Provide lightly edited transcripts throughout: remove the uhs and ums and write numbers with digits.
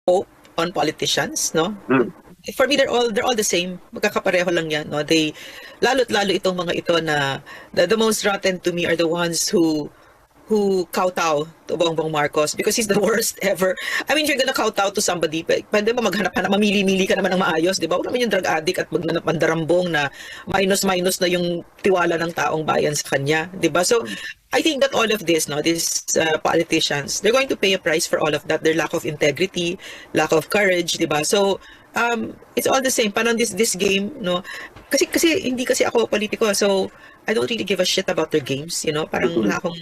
hope on politicians, no? Mm. For me, they're all the same. Magkakapareho lang yan, no? Lalo't lalo itong mga ito na the most rotten to me are the ones who kowtow to Bongbong Marcos because he's the worst ever. I mean, if you're gonna kowtow to somebody, pwede ba maghanap-hanap, mamili-mili ka naman ng maayos, di ba? Huwag naman yung drug addict at maghanap ng darambong na minus-minus na yung tiwala ng taong bayan sa kanya, di ba? So, I think that all of this, no, these politicians, they're going to pay a price for all of that, their lack of integrity, lack of courage, di ba? So, it's all the same. Parang this game, no? Kasi hindi kasi ako politiko, so I don't really give a shit about their games, you know? Parang wala akong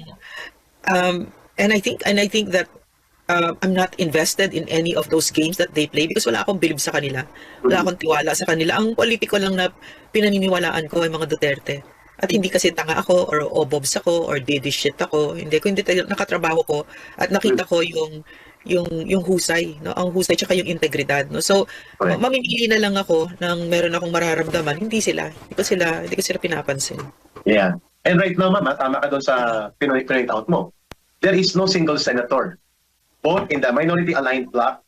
and I think that I'm not invested in any of those games that they play because wala akong bilib sa kanila. Wala akong tiwala sa kanila. Ang politiko lang na pinaniniwalaan ko ay mga Duterte. At hindi kasi tanga ako or obobs ako or didi shit ako. Hindi ko hindi nakatrabaho ko at nakita ko yung husay, no? Ang husay tsaka yung integridad, no? So mamimili na lang ako ng meron akong mararamdaman, hindi ko sila pinapansin. Yeah. And right now, ma'am, tama ka doon sa pinpoint out mo. There is no single senator, both in the minority-aligned bloc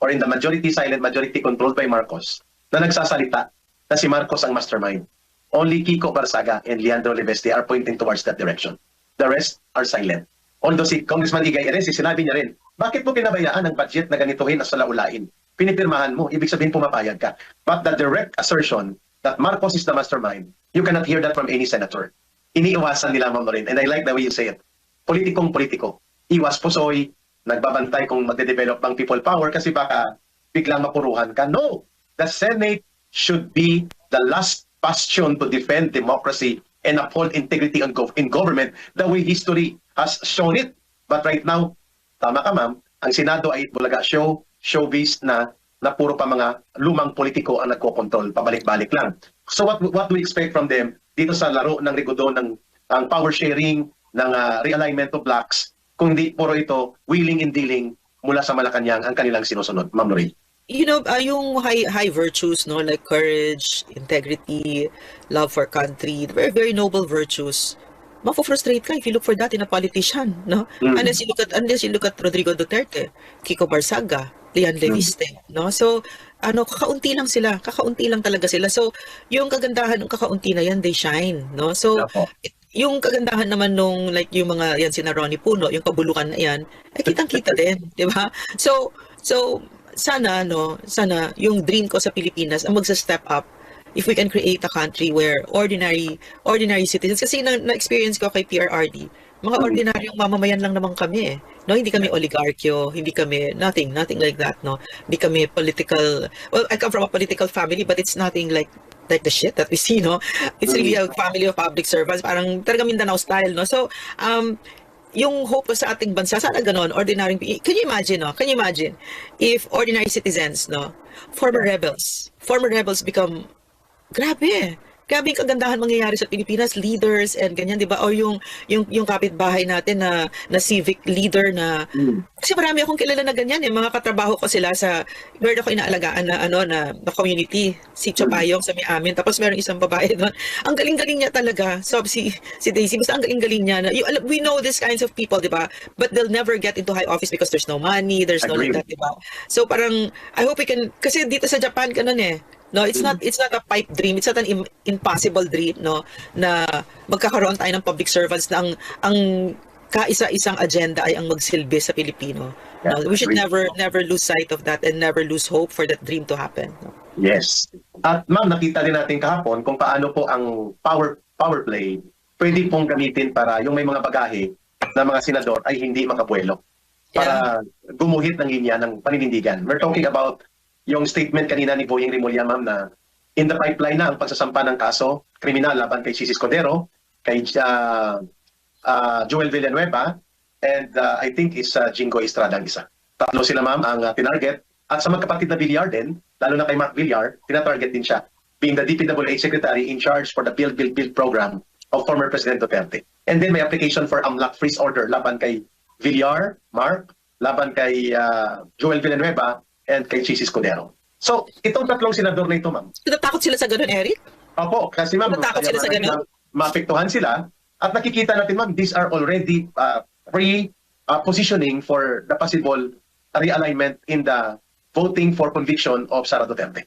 or in the majority-silent, majority-controlled by Marcos, na nagsasalita na si Marcos ang mastermind. Only Kiko Barsaga and Leandro Leveste are pointing towards that direction. The rest are silent. Although si Congressman Igay Ares, sinabi niya rin, bakit mo pinabayaan ang budget na ganituhin at salaulain? Pinipirmahan mo, ibig sabihin pumapayag ka. But the direct assertion that Marcos is the mastermind, you cannot hear that from any senator. Iniiwasan nila, Ma'am Lorin, and I like the way you say it. Politikong politiko. Iwas pusoy, nagbabantay kung magde-develop ang people power kasi baka biglang mapuruhan ka. No! The Senate should be the last bastion to defend democracy and uphold integrity in government the way history has shown it. But right now, tama ka ma'am, ang Senado ay bulaga showbiz na puro pa mga lumang politiko ang nagkokontrol, pabalik-balik lang. So what do we expect from them dito sa laro ng Rigodon ng ang power sharing, ng realignment of blocks, kung di puro ito willing and dealing mula sa Malacanang ang kanilang sinusunod, Ma'am Lorraine? You know, yung high virtues, no, like courage, integrity, love for country, very very noble virtues. Mafo-frustrate ka if you look for that in a politician, no? Unless you look at Rodrigo Duterte, Kiko Barsaga, Leon Leviste, no? So kakaunti lang sila, kakaunti lang talaga sila. So yung kagandahan ng kakaunti na yan, they shine, no? So yung kagandahan naman nung like yung mga yan sina Ronnie Puno, yung kabulukan na yan, ay kitang-kita din, di ba? So sana yung dream ko sa Pilipinas ang magsa-step up if we can create a country where ordinary citizens, kasi na-experience ko kay PRRD, mga ordinaryong mamamayan lang naman kami eh. No, hindi kami oligarkyo, hindi kami nothing like that, no. Hindi kami political. Well, I come from a political family but it's nothing like the shit that we see, no. It's really a family of public servants, parang talaga Mindanao style, no. So, yung hope ko sa ating bansa, sana ganon, ordinary, can you imagine if ordinary citizens, no, former rebels become, grabe yung kagandahan mangyayari sa Pilipinas, leaders and ganyan, di ba? O yung kapitbahay natin na civic leader na, kasi marami akong kilala na ganyan eh, mga katrabaho ko sila sa, meron ako inaalagaan na community, si Chapayong sa may amin, tapos meron isang babae doon, ang galing-galing niya talaga, so si Daisy, basta ang galing-galing niya, we know these kinds of people, di ba? But they'll never get into high office because there's no money, there's no like that, di ba? So parang, I hope we can, kasi dito sa Japan, ganun eh, no, it's not a pipe dream. It's not an impossible dream, no, na magkakaroon tayo ng public servants na ang kaisa-isang agenda ay ang magsilbi sa Pilipino. No, we should never lose sight of that and never lose hope for that dream to happen. No? Yes. At ma'am, nakita rin natin kahapon kung paano po ang power play pwede pong gamitin para yung may mga bagahe na mga senador ay hindi makabuelo para gumuhit ng linya ng paninindigan. We're talking about yung statement kanina ni Boyeng Rimulya, ma'am, na in the pipeline na ang pagsasampa ng kaso kriminal laban kay Sisi Escudero, kay Joel Villanueva, and I think is Jingo Estrada ang isa. Tatlo sila, ma'am, ang tinarget. At sa magkapatid na Villar din, lalo na kay Mark Villar, tinatarget din siya, being the DPWH Secretary in charge for the Build program of former President Duterte. And then may application for AMLAC freeze order laban kay Villar, Mark, laban kay Joel Villanueva, and kay Sisi Escudero. So, itong tatlong senador na ito, ma'am. Natakot sila sa ganun, Eric? Opo, kasi ma'am, natakot sila sa ganun? Maapektuhan sila at nakikita natin, ma'am, these are already pre-positioning for the possible realignment in the voting for conviction of Sara Duterte.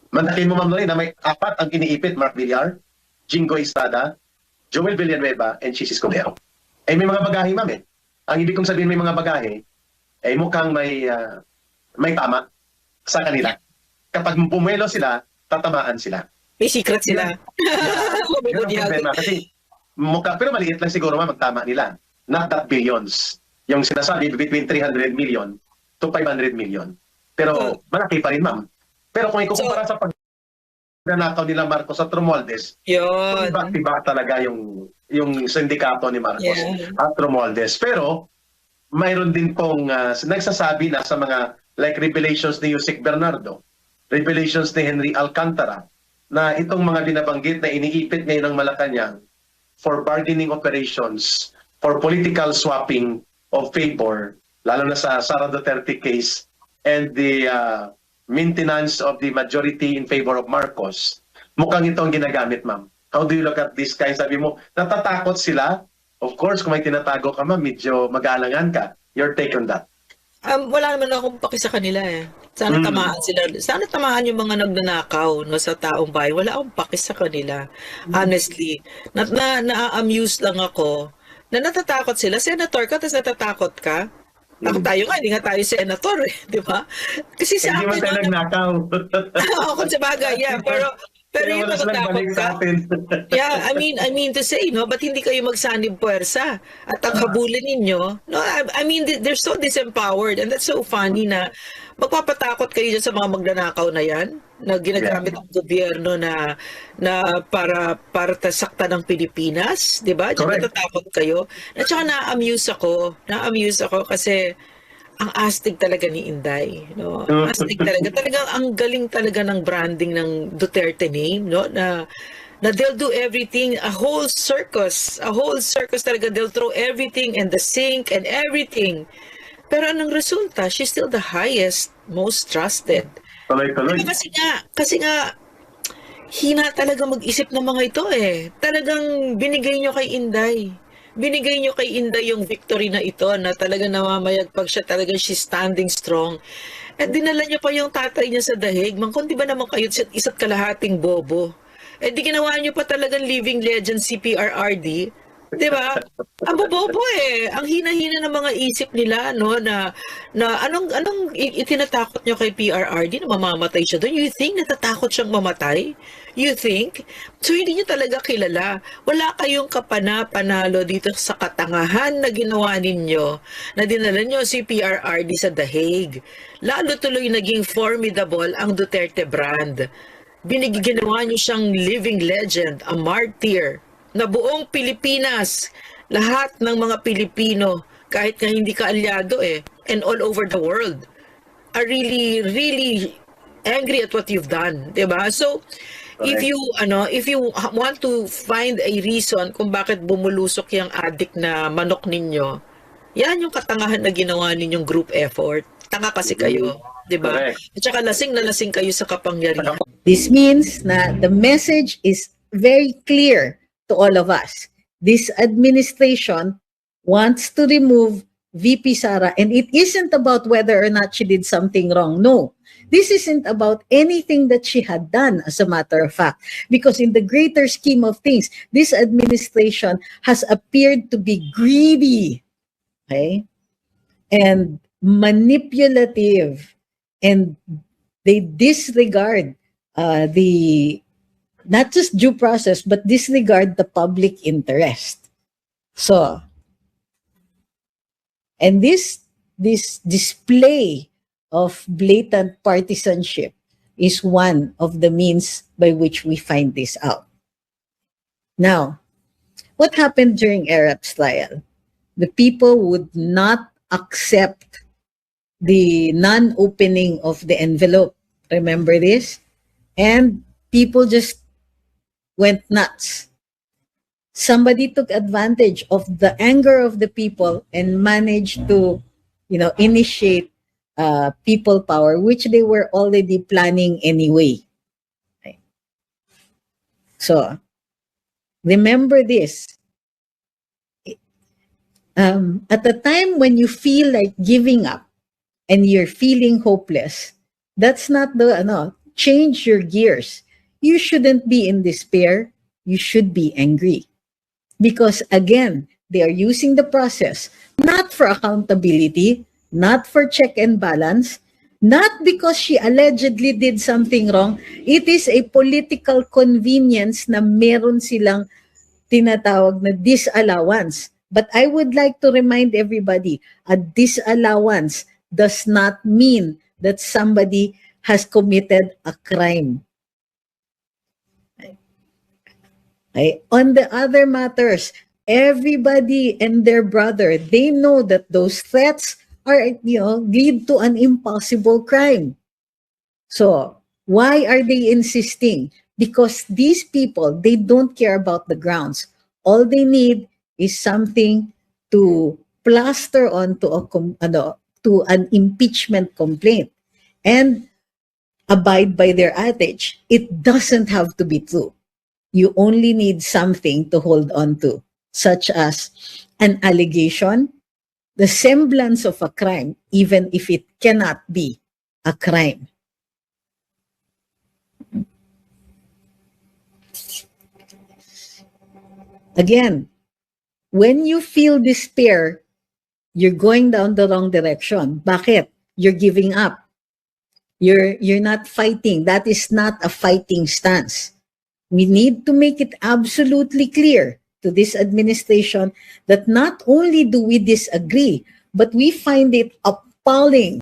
Mandakin mo, Ma'am Lorraine, na may 4 ang iniipit: Mark Villar, Jingo Estrada, Joel Villanueva, and Chis Escudero. May mga bagahe, ma'am eh. Ang ibig kong sabihin may mga bagahe, mukhang may tama sa kanila. Kapag pumelo sila, tatamaan sila. May secret sila. May Yun ang bunyag. problema. Kasi pero maliit lang siguro, ma'am, magtama nila. Not that billions. Yung sinasabi between 300 million to 500 million. Pero malaki pa rin, ma'am. Pero kung ikukumpara sa pagnanakaw nila Marcos at Romualdez, Yun. iba talaga yung sindikato ni Marcos at Romualdez. Pero mayroon din pong nagsasabi na sa mga like revelations ni Yusek Bernardo, revelations ni Henry Alcantara, na itong mga binabanggit na iniipit ngayon ng Malacanang for bargaining operations, for political swapping of favor, lalo na sa Sara Duterte case, and the maintenance of the majority in favor of Marcos, mukhang ito ang ginagamit, ma'am. How do you look at this guy? Sabi mo, natatakot sila? Of course, kung may tinatago ka, ma'am, medyo mag-aalangan ka. Your take on that? Wala naman akong paki sa kanila eh. Sana tamaan sila. Sana tamaan yung mga nagnanakaw no, sa taong bayan. Wala akong paki sa kanila. Honestly. Na-amuse lang ako na natatakot sila. Senator ka, tapos natatakot ka. Ako tayo nga, hindi nga tayo senator eh. Di ba? Kasi sa Hindi mo akin, tayo nagnakaw. kung sa bagay, yeah. Pero yung wala silang natatakot balik ka, sa atin. yeah, I mean to say, no, ba't hindi kayo magsanib puwersa at ang habulin ninyo? No, I mean, they're so disempowered and that's so funny na magpapatakot kayo dyan sa mga magnanakaw na yan na ginagamit ng gobyerno na para tasaktan ng Pilipinas, di ba? Diyan natatakot kayo. At saka na-amuse ako kasi ang astig talaga ni Inday, no? Ang astig talaga. Talagang ang galing talaga ng branding ng Duterte name, no? Na they'll do everything, a whole circus talaga. They'll throw everything and the sink and everything. Pero anong resulta? She's still the highest, most trusted. Tuloy-tuloy. Kasi nga, hina talaga mag-isip ng mga ito eh. Talagang binigay nyo kay Inday. Binigay nyo kay Inday yung victory na ito na talaga namamayagpag siya, talaga she's standing strong. At dinala niya pa yung tatay niya sa dahig. Mangkon, di ba naman kayo isa't kalahating bobo? Eh di ginawa niyo pa talagang living legend si PRRD. Di ba? Ang bobobo eh. Ang hina-hina ng mga isip nila, no, na anong itinatakot niyo kay PRRD na mamamatay siya doon? You think natatakot siyang mamatay? You think? So hindi niyo talaga kilala. Wala kayong kapana-panalo dito sa katangahan na ginawa ninyo na dinala niyo si PRRD sa dahig. Lalo tuloy naging formidable ang Duterte brand. Ginawa niyo siyang living legend, a martyr, na buong Pilipinas, lahat ng mga Pilipino, kahit nga hindi ka alyado and all over the world, are really, really angry at what you've done, diba? So, if you want to find a reason kung bakit bumulusok yung addict na manok ninyo, yan yung katangahan na ginawa ninyong group effort. Tanga kasi kayo, diba? At saka lasing na lasing kayo sa kapangyarihan. This means na the message is very clear to all of us. This administration wants to remove VP Sara, and it isn't about whether or not she did something wrong. No, this isn't about anything that she had done, as a matter of fact, because in the greater scheme of things, this administration has appeared to be greedy, okay, and manipulative, and they disregard the not just due process, but disregard the public interest. So, and this display of blatant partisanship is one of the means by which we find this out. Now, what happened during Arab's trial? The people would not accept the non-opening of the envelope. Remember this? And people just went nuts. Somebody took advantage of the anger of the people and managed to, initiate people power, which they were already planning anyway. Okay. So, remember this. At the time when you feel like giving up and you're feeling hopeless, That's not the, change your gears. You shouldn't be in despair. You should be angry. Because again, they are using the process not for accountability, not for check and balance, not because she allegedly did something wrong. It is a political convenience na meron silang tinatawag na disallowance. But I would like to remind everybody, a disallowance does not mean that somebody has committed a crime. Okay? On the other matters, everybody and their brother, they know that those threats are, lead to an impossible crime. So why are they insisting? Because these people, they don't care about the grounds. All they need is something to plaster onto to an impeachment complaint and abide by their adage. It doesn't have to be true. You only need something to hold on to, such as an allegation, the semblance of a crime, even if it cannot be a crime. Again, when you feel despair, you're going down the wrong direction. Bakit? You're giving up. You're not fighting. That is not a fighting stance. We need to make it absolutely clear to this administration that not only do we disagree, but we find it appalling,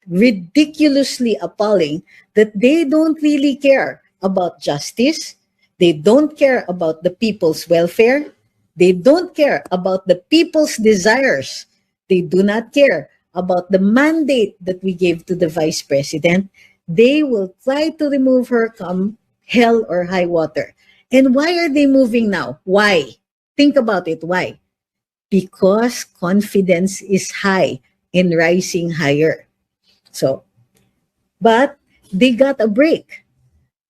ridiculously appalling, that they don't really care about justice. They don't care about the people's welfare. They don't care about the people's desires. They do not care about the mandate that we gave to the vice president. They will try to remove her come hell or high water. And why are they moving now? Why? Think about it. Why? Because confidence is high and rising higher. So, but they got a break.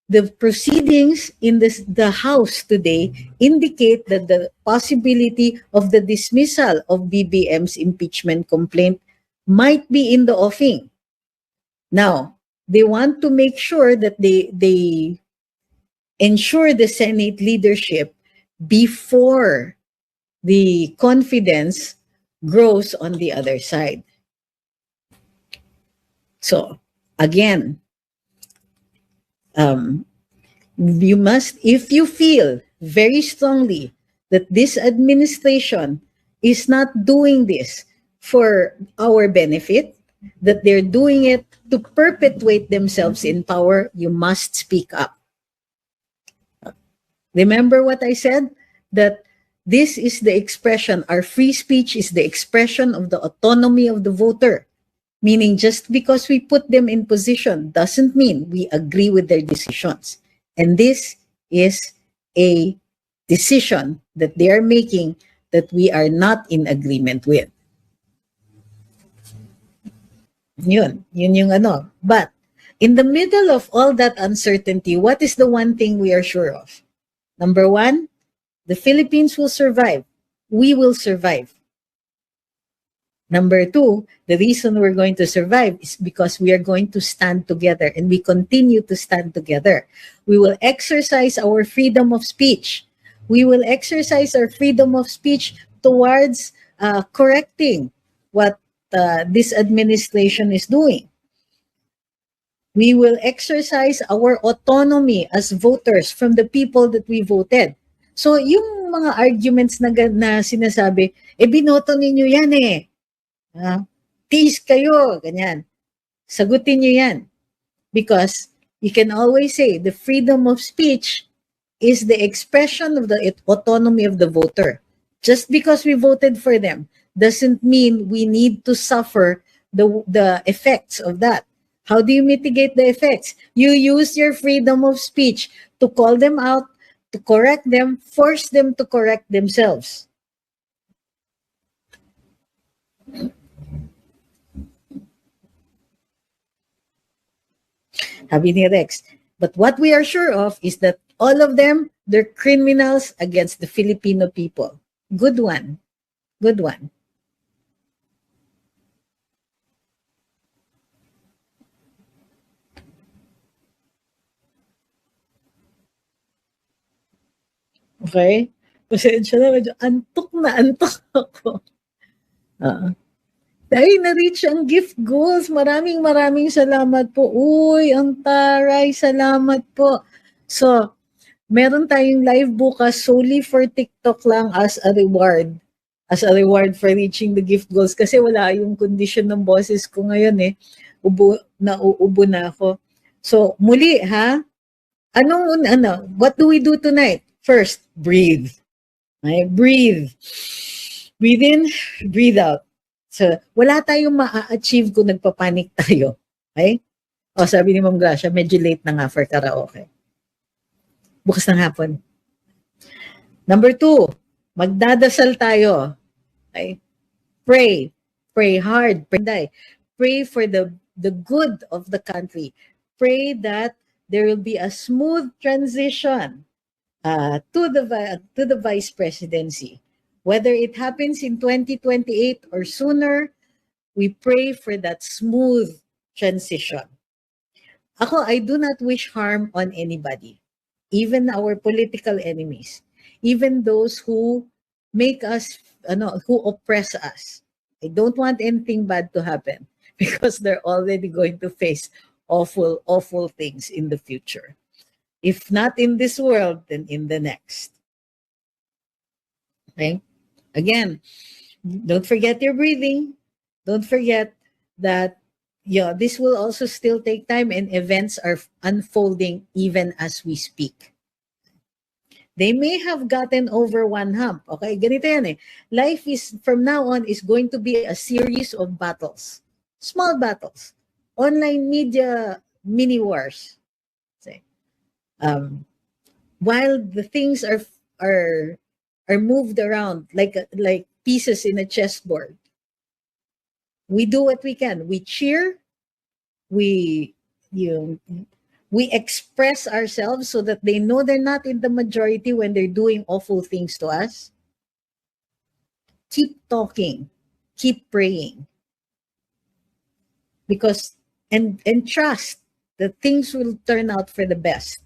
The proceedings in the House today indicate that the possibility of the dismissal of BBM's impeachment complaint might be in the offing. Now, they want to make sure that they ensure the Senate leadership before the confidence grows on the other side. So, again, you must, if you feel very strongly that this administration is not doing this for our benefit, that they're doing it to perpetuate themselves in power, you must speak up. Remember what I said? That this is the expression, our free speech is the expression of the autonomy of the voter. Meaning just because we put them in position doesn't mean we agree with their decisions. And this is a decision that they are making that we are not in agreement with. Yun yung ano. But in the middle of all that uncertainty, what is the one thing we are sure of? Number one, the Philippines will survive. We will survive. Number two, the reason we're going to survive is because we are going to stand together, and we continue to stand together. We will exercise our freedom of speech. We will exercise our freedom of speech towards correcting what this administration is doing. We will exercise our autonomy as voters from the people that we voted. So yung mga arguments na sinasabi, binoto ninyo yan eh. Tiis kayo, ganyan. Sagutin nyo yan. Because you can always say the freedom of speech is the expression of the autonomy of the voter. Just because we voted for them doesn't mean we need to suffer the effects of that. How do you mitigate the effects? You use your freedom of speech to call them out, to correct them, force them to correct themselves. Sabi ni Rex. But what we are sure of is that all of them, they're criminals against the Filipino people. Good one. Good one. Okay? Pasensya na, medyo antok ako. Dahil na-reach ang gift goals. Maraming salamat po. Uy, ang taray, salamat po. So, meron tayong live bukas solely for TikTok lang as a reward. As a reward for reaching the gift goals. Kasi wala yung condition ng boses ko ngayon eh. Nauubo na ako. So, muli ha, what do we do tonight? First, breathe. Okay? Breathe. Breathe in, breathe out. So, wala tayong ma-achieve kung nagpapanik tayo. Okay? O, sabi ni Ma'am Gracia, medyo late na nga for karaoke. Bukas ng hapon. Number 2, magdadasal tayo. Okay? Pray. Pray hard. Pray for the good of the country. Pray that there will be a smooth transition to the vice presidency. Whether it happens in 2028 or sooner, we pray for that smooth transition. I do not wish harm on anybody, even our political enemies, even those who make us, who oppress us. I don't want anything bad to happen because they're already going to face awful, awful things in the future. If not in this world, then in the next. Okay? Again, don't forget your breathing. Don't forget that this will also still take time and events are unfolding even as we speak. They may have gotten over one hump. Okay, ganito yan eh. Life is, from now on, is going to be a series of battles. Small battles. Online media mini wars. While the things are moved around like pieces in a chessboard, we do what we can. We cheer, we express ourselves so that they know they're not in the majority when they're doing awful things to us. Keep talking, keep praying, because and trust that things will turn out for the best.